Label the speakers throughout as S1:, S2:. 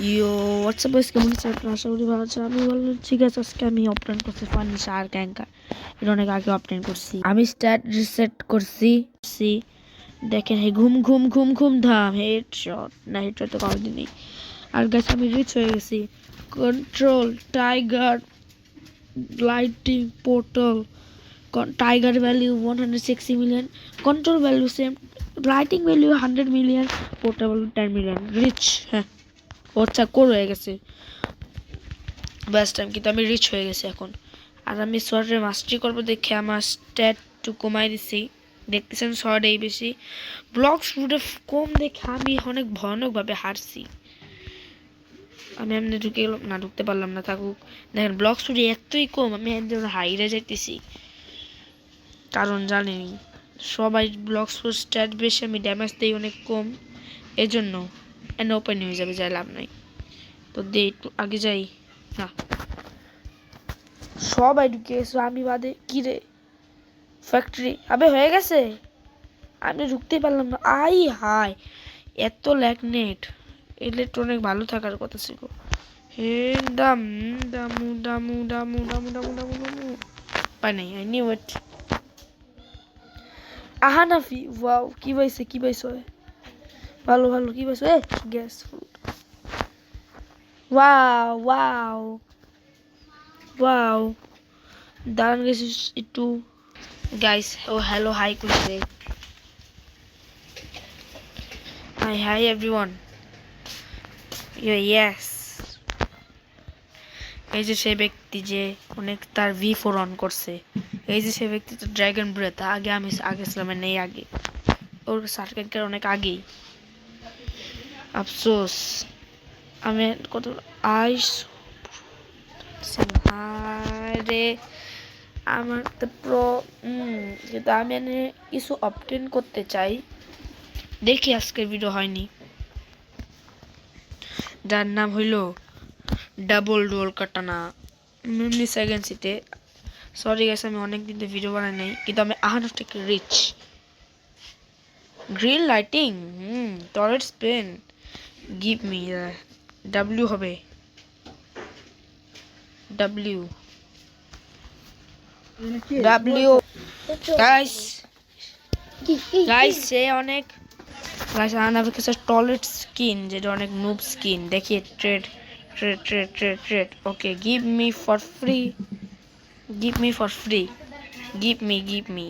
S1: ইয়ো WhatsApp guys, কেমন আছেন আপনারা? আশা করি ভালো আছেন। আমি ভালো আছি। ঠিক আছে, আজকে আমি অপটেন করছি ফানি শার্ক অ্যাঙ্কার। এটা অনেক আগে অপটেন করছি। আমি স্ট্যাট রিসেট করছি। দেখেন হে ঘুম ঘুম ঘুম ঘুম ধাম হেডশট না, হেডশট তো কাউকে নেই। আর গাইস আমি রিচ হয়ে গেছি। Control tiger lighting portal tiger value 160 million, control value same, lighting value 100 million, portable 10 million. Rich, হ্যাঁ আচ্ছা কোর হয়ে গেছে ব্যাস টাইম, কিন্তু আমি রিচ হয়ে গেছি এখন। আর আমি শর্টের মাস্টারি করবো দেখে আমার স্ট্যাট টু কমাই দিছি। দেখতেছেন শর্ট এই বেশি, ব্লকস রুটে কম দেখে আমি অনেক ভয়ানকভাবে হারছি। আমি এমনি ঢুকে গেলাম না, ঢুকতে পারলাম না, থাকুক। দেখেন ব্লকস রুটে এতই কম, আমি একদম হাইরে যাইতেছি। কারণ জানিনি সবাই ব্লকস রুট স্ট্যাট বেশি, আমি ড্যামেজ দিই অনেক কম, এজন্য এন্ড ওপেন হয়ে যাবে, যাই লাভ নাই। তো দে একটু আগে যাই না, সবাই ঢুকে গেছে আমি বাদে। কি রে ফ্যাক্টরি আবে হয়ে গেছে, আমি ঢুকতেই পারলাম না। আই হাই এত ল্যাগ নেট, এলেট অনেক ভালো থাকার কথা ছিল। হে দাম দামু দামু দামু দামু দামু দামু দামু পাই নাই। I knew it. আহানাফি ওয়াও, কি পাইছে কি পাইছো? ভালো ভালো, কি পাইছো? A gas food, wow wow wow. দাঁড়ান গেছি একটু গাইস। ও হ্যালো হাই করছে। Hi hi everyone. ইয়েস, এই যে সেই ব্যক্তি যে অনেক তার V4 অন করছে, এই যে সেই ব্যক্তি তো ড্রাগন ব্রেথ আগে আমি আগে ছিলাম নেই আগে, ওর সার্কেটের অনেক আগেই। আফসোস আমি কত আইস রে আমার তো প্রো, কিন্তু আমি এনে কিছু অবটেন করতে চাই। দেখি আজকের ভিডিও হয়নি, যার নাম হইল ডাবল ডোল কাটানা মিনি সেকেন্ড সিটে। সরি গাইস, আমি অনেক দিন ভিডিও বানাই নাই, কিন্তু আমি আহানফ থেকে rich. Green lighting, turret spin, give me W হবে, ডাব্লিউ ডাব্লিউ গাইস। গাইস সে অনেক গাইস আহানফের কাছে টলেট স্কিন, যেটা অনেক নুব স্কিন। দেখি trade trade trade trade trade, okay give me for free, give me for free, give me,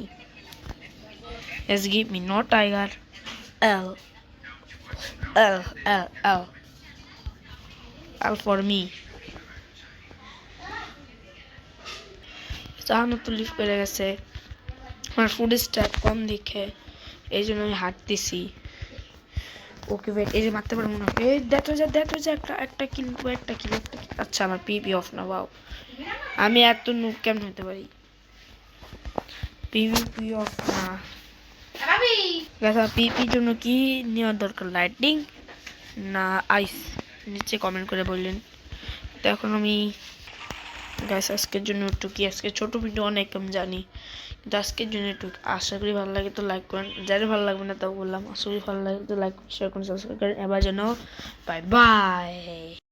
S1: yes give me, not tiger, L L L L L for me. চাহানো তো leaf করে গেছে, আমার food stat কম দেখে এই জন্য আমি হাঁটতেছি। Okay wait, এই যে মারতে পারবো না। এই দেখো যে একটা একটা কিল, একটা কিল একটা কিল। আচ্ছা আমার পিপি অফ না, বাও আমি এত নুব কেমন হতে পারি? পিভি অফ না গাইস। পিপির জন্য কি নেওয়ার দরকার, লাইটিং না আইস? নিচে কমেন্ট করে বললেন। তো এখন আমি গাইস আজকের জন্য একটু কি, আজকে ছোট ভিডিও অনেক কম জানি, কিন্তু আজকের জন্য একটু আশা করি ভালো লাগে তো লাইক করেন, যারা ভালো লাগবে না তাও বললাম, আশা করি ভালো লাগে তো লাইক শেয়ার করুন, সাবস্ক্রাইব করেন। এবার জন্য বাই বাই।